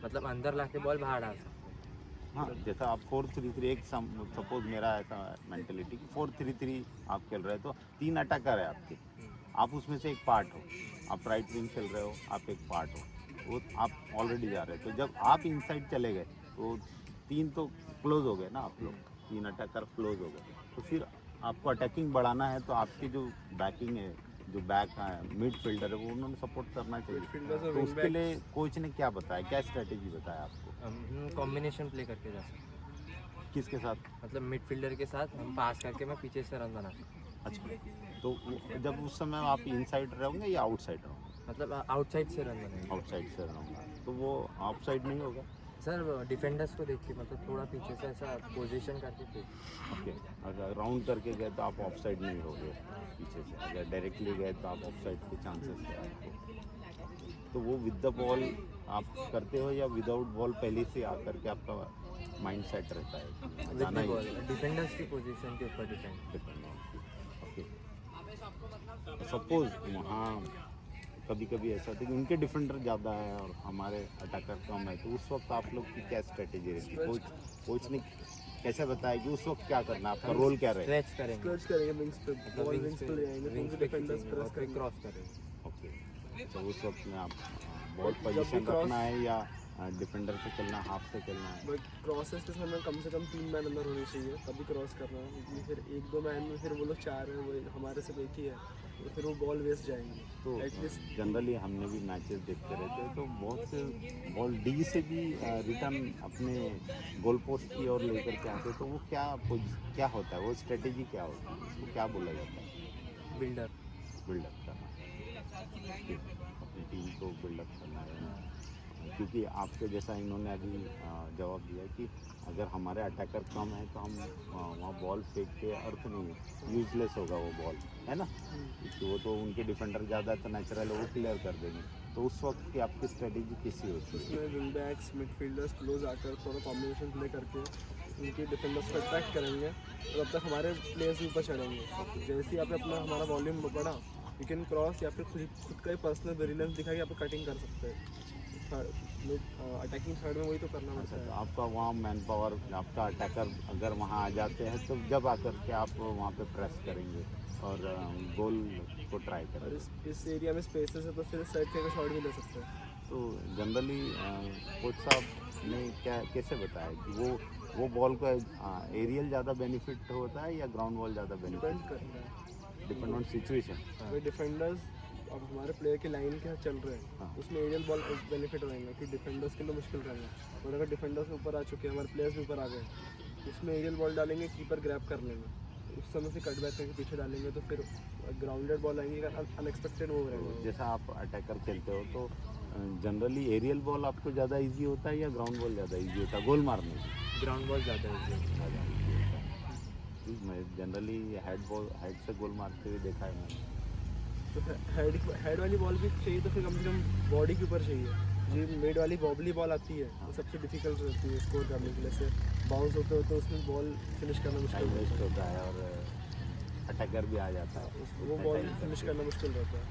मतलब अंदर ला के बॉल बाहर डाल सकते हैं। हाँ, जैसा आप 4-3-3 एक सपोज मेरा ऐसा मेंटेलिटी कि 4-3-3 आप खेल रहे हो तो 3 अटैकर है आपके, आप उसमें से एक पार्ट हो, आप राइट विंग खेल रहे हो, आप एक पार्ट हो, वो आप ऑलरेडी जा रहे हो, तो जब आप इनसाइड चले गए तो 3 तो क्लोज हो गए ना आप लोग, 3 अटैकर क्लोज हो गए, तो फिर आपको अटैकिंग बढ़ाना है तो आपकी जो बैकिंग है, जो बैक मिड फील्डर है वो उन्होंने सपोर्ट करना चाहिए। Midfielders और तो wing उसके backs- लिए कोच ने क्या बताया, क्या स्ट्रेटेजी बताया आपको, हम कॉम्बिनेशन प्ले करके जा सकते हैं, किसके साथ? मतलब मिडफील्डर के साथ हम पास करके मैं पीछे से रन बना सकता हूँ। अच्छा, तो जब उस समय आप इनसाइड रहोगे या आउटसाइड रहोगे? मतलब आउटसाइड से रन बनेंगे आउटसाइड से रहोगे तो वो आउटसाइड नहीं होगा। सर, डिफेंडर्स को देख के मतलब थोड़ा पीछे से ऐसा पोजीशन करके play। ओके, अगर राउंड करके गए तो आप ऑफसाइड नहीं होगे पीछे से, अगर डायरेक्टली गए तो आप ऑफसाइड के चांसेस है आपको। तो वो विद द बॉल आप करते हो या विदाउट बॉल पहले से आकर के आपका माइंड सेट रहता है कि विद जाना द ही बॉल डिफेंडर्स की पोजीशन के ऊपर डिपेंड। ओके, सपोज वहाँ कभी कभी ऐसा होता है कि उनके डिफेंडर ज़्यादा है और हमारे अटैकर कम है, तो उस वक्त आप लोग की क्या स्ट्रेटेजी रहती है? कोच ने कैसे बताया कि उस वक्त क्या करना है, आपका रोल क्या रहेगा? स्ट्रेच करेंगे, स्ट्रेच करेंगे विंग्स पे, मतलब बॉल wings विंग्स पे ले जाएंगे, wings तो पे डिफेंडर्स खींचेंगे और प्रेस फिर करेंगे। क्रॉस करेंगे। ओके, तो उस वक्त में आप बॉल जब भी पोजीशन cross- रखना है या डिफेंडर से खेलना, हाफ से खेलना है? बट क्रॉसेस के समय कम से कम 3 मैन अंदर होने चाहिए तभी क्रॉस करना है, क्योंकि फिर 1-2 मैन में फिर वो लोग 4 है, वो हमारे सिर्फ एक ही है, तो फिर वो बॉल वेस्ट जाएंगे। तो एटलीस्ट जनरली हमने भी मैचेस देखते रहते हैं तो बहुत से बॉल डी से भी रिटर्न अपने गोल पोस्ट की ओर लेकर के आते हैं, तो वो क्या होता है, वो स्ट्रेटेजी क्या होती है, उसको क्या बोला जाता है? बिल्डर बिल्डअप करना, अपनी टीम को बिल्डअप करना है। क्योंकि आपके जैसा इन्होंने अभी जवाब दिया कि अगर हमारे अटैकर कम है तो हम वहाँ बॉल फेंक के अर्थ नहीं है, यूजलेस होगा वो बॉल, है ना, क्योंकि वो तो उनके डिफेंडर ज़्यादा है तो नेचुरल वो क्लियर कर देंगे। तो उस वक्त की आपकी स्ट्रेटेजी कैसी होती है? उसमें विंग बैक्स मिडफील्डर्स क्लोज आकर थोड़ा कॉम्बिनेशन प्ले करके उनके डिफेंडर्स को अटैक करेंगे, और तब तक हमारे प्लेयर्स ऊपर चढ़ेंगे। जैसे ही आपने अपना हमारा वॉल्यूम बढ़ा, यू कैन क्रॉस या फिर खुद का ही पर्सनल वेरिएंस दिखा के आप कटिंग कर सकते हैं। अटैकिंग थर्ड में वही तो करना अच्छा, पड़ता तो है। आपका वहाँ मैन पावर, आपका अटैकर अगर वहाँ आ जाते हैं तो जब आकर के आप वहाँ पे प्रेस करेंगे और गोल को ट्राई और करेंगे। इस एरिया में स्पेसेस है तो फिर साइड का शॉट भी ले सकते हैं। तो जनरली कोच साहब ने कैसे बताया कि वो बॉल का एरियल ज़्यादा बेनिफिट होता है या ग्राउंड बॉल ज़्यादा डिपेंड बेनिफिट? करता है, डिपेंड ऑन सिचुएशन। अगर डिफेंडर्स अब हमारे प्लेयर की लाइन के साथ चल रहे हैं हाँ। उसमें एरियल बॉल बेनिफिट रहेगा कि डिफेंडर्स के लिए मुश्किल रहेगा, और अगर डिफेंडर्स ऊपर आ चुके हैं, हमारे प्लेयर्स भी ऊपर आ गए, उसमें एरियल बॉल डालेंगे, कीपर ग्रैब कर लेंगे, तो उस समय से कट बैक करके पीछे डालेंगे तो फिर ग्राउंडेड बॉल आएंगे, अनएक्सपेक्टेड मूव तो रहेगा। जैसा आप अटैकर खेलते हो तो जनरली एरियल बॉल आपको ज़्यादा इजी होता है या ग्राउंड बॉल ज़्यादा इजी होता है गोल मारने में? ग्राउंड बॉल ज़्यादा है। मैं जनरली हेड से गोल मारते हुए देखा है मैंने। तो हेड वाली बॉल भी चाहिए तो फिर कम से कम बॉडी के ऊपर चाहिए। जी मिड वाली बॉबली बॉल आती है वो सबसे डिफिकल्ट रहती है स्कोर करने के लिए, से बाउंस होते हो तो उसमें बॉल फिनिश करना मुश्किल टाइम रहता वेस्ट होता है और अटैकर भी आ जाता है। है, वो बॉल फिनिश करना मुश्किल रहता है।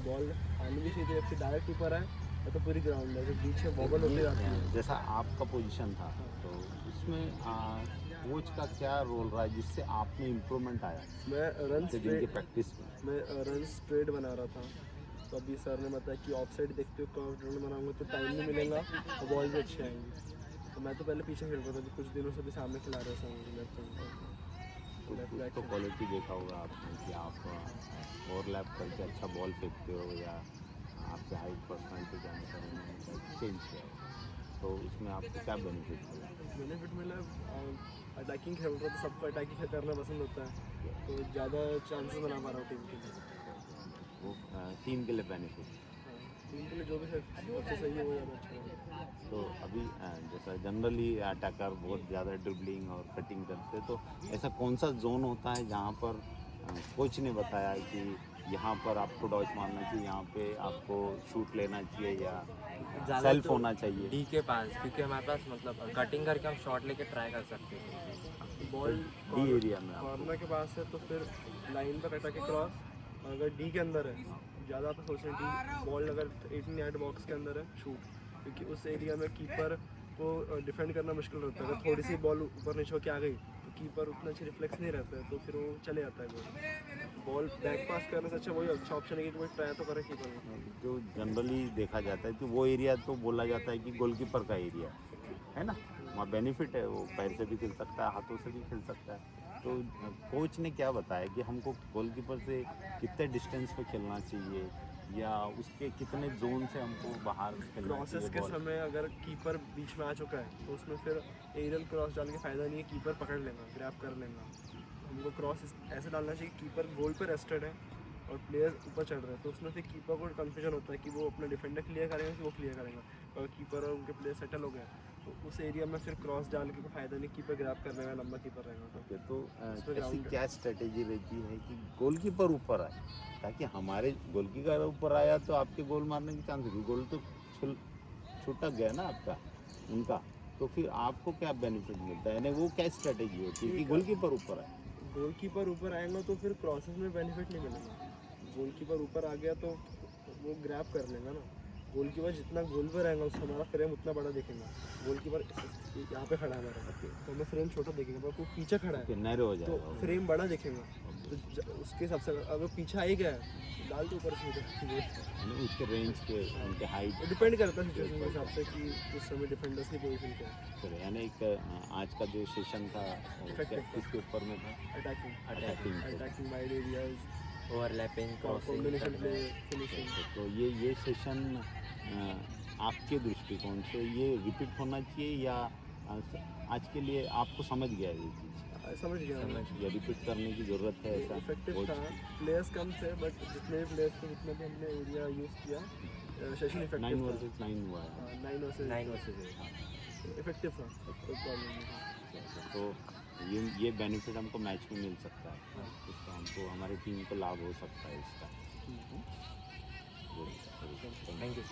बॉल आनी भी चाहिए, फिर डायरेक्ट ऊपर आए या तो पूरी ग्राउंड है, जो बीच में बॉबल होती जाती है। जैसा आपका पोजीशन था तो उसमें कोच का क्या रोल रहा है जिससे आप में इम्प्रूवमेंट आया मैं रन दिन की प्रैक्टिस में? मैं रन स्ट्रेट बना रहा था, तो अभी सर ने बताया कि ऑफ साइड देखते हो कर्व रन बनाऊंगा तो टाइम भी मिलेगा और बॉल भी अच्छी आएंगी। तो मैं तो पहले पीछे खेल रहा था, अभी कुछ दिनों से भी सामने खिला रहे थे मुझे लेफ्ट कुछ तो क्वालिटी देखा होगा आपने कि आप ओवरलैप करके अच्छा बॉल फेंकते हो या आपके हाइट पर्सनैलिटी के अनुसार उन्होंने चेंज किया हो, तो उसमें आपको क्या बेनिफिट मिला? बेनिफिट मिला, अटैकिंग खेल रहा था, सबको अटैकिंग करना पसंद होता है, तो ज़्यादा चांसेस बना पा रहा हूँ टीम के लिए। वो टीम के लिए बेनिफिट। टीम के लिए जो भी है सबसे सही है वो ज़्यादा अच्छा है। तो अभी जैसा जनरली अटैकर बहुत ज़्यादा ड्रिबलिंग और कटिंग करते हैं, तो ऐसा कौन सा जोन होता है जहाँ पर कोच ने बताया कि यहाँ पर आपको डॉज मारना चाहिए, यहाँ पे आपको शूट लेना चाहिए या ज़्यादा सेल्फ तो होना चाहिए? डी के पास, क्योंकि हमारे पास मतलब कटिंग करके हम शॉट लेके ट्राई कर सकते हैं। बॉल डी एरिया में आप कॉर्नर के पास है तो फिर लाइन पर कटा के क्रॉस, और अगर डी के अंदर है, ज़्यादा आप सोच रहे हैं कि बॉल अगर 18 यार्ड बॉक्स के अंदर है शूट, क्योंकि उस एरिया में कीपर को डिफेंड करना मुश्किल होता है। अगर थोड़ी सी बॉल ऊपर नीचे होकर आ गई तो कीपर उतना अच्छी रिफ्लेक्स नहीं रहता है, तो फिर वो चले जाता है गोल। बॉल बैक पास करने से अच्छा वही अच्छा ऑप्शन है कि कोई ट्राई तो करे कीपर को। जो जनरली देखा जाता है कि वो एरिया तो बोला जाता है कि गोलकीपर का एरिया है ना, वहाँ बेनिफिट है, वो पैर से भी खेल सकता है, हाथों से भी खेल सकता है। तो कोच ने क्या बताया कि हमको गोलकीपर से कितने डिस्टेंस पे खेलना चाहिए या उसके कितने जोन से हमको बाहर खेलना क्रॉसेस चाहिए के बॉल? समय अगर कीपर बीच में आ चुका है तो उसमें फिर एरियल क्रॉस डालने का फ़ायदा नहीं है, कीपर पकड़ लेगा, ग्रैब कर लेगा। हमको क्रॉस ऐसे डालना चाहिए कि कीपर गोल पे रेस्टेड है और प्लेयर्स ऊपर चढ़ रहे हैं, तो उसमें फिर कीपर को कन्फ्यूजन होता है कि वो अपना डिफेंडर क्लियर करेगा कि वो क्लियर करेगा। और कीपर और उनके प्लेयर सेटल हो गए तो उस एरिया में फिर क्रॉस डाल के कोई फ़ायदा नहीं, कीपर ग्रैब कर लेगा, लंबा कीपर रहेगा तो। ओके, तो उसमें ऐसी ground क्या स्ट्रेटेजी रहती है कि गोलकीपर ऊपर आए, ताकि हमारे गोलकीपर ऊपर आया तो आपके गोल मारने की चांस होगी, गोल तो छुटक गया ना आपका उनका, तो फिर आपको क्या बेनिफिट मिलता है, यानी वो क्या स्ट्रेटेजी होती है कि गोलकीपर ऊपर आए? गोलकीपर ऊपर आएगा तो फिर क्रॉसेस में बेनिफिट नहीं मिलेगा। गोलकीपर ऊपर आ गया तो वो ग्रैब कर लेगा ना। गोलकीपर जितना गोल पर रहेगा उसका हमारा फ्रेम उतना बड़ा दिखेगा। गोलकीपर यहाँ पे खड़ा है हमारा, तो हमें फ्रेम छोटा दिखेगा, पर वो पीछे खड़ा है नैरो हो तो जाएगा फ्रेम बड़ा दिखेगा। तो उसके हिसाब से अगर पीछे आ ही गया है डाल तो ऊपर से यानी उसके रेंज के, उनके हाइट डिपेंड करता है सिचुएशन के हिसाब से कि उस समय डिफेंडर्स की पोजीशन क्या है। चले। यानी एक आज का जो सेशन था वो Effective था। किसके ऊपर में था? अटैकिंग पे। Attacking wide areas, overlapping, crossing, combination play, finishing. तो ये सेशन आपके दृष्टिकोण से ये रिपीट होना चाहिए या आज के लिए आपको समझ गया ये चीज़, समझ गया मैं। या रिपीट करने की ज़रूरत है ऐसा? इफेक्टिव कोच था, की? प्लेयर्स कम थे बट जितने भी प्लेयर्स थे उतने भी हमने एरिया यूज़ किया। सेशन 9 इफेक्टिव वर्सेस 9 हुआ है। 9 वर्सेस 9 वर्सेस इफेक्टिव था, कोई प्रॉब्लम नहीं था। तो ये बेनिफिट हमको मैच में मिल सकता है, इसका हमको हमारी टीम को लाभ हो सकता है इसका। हम्म। Good. Thank you.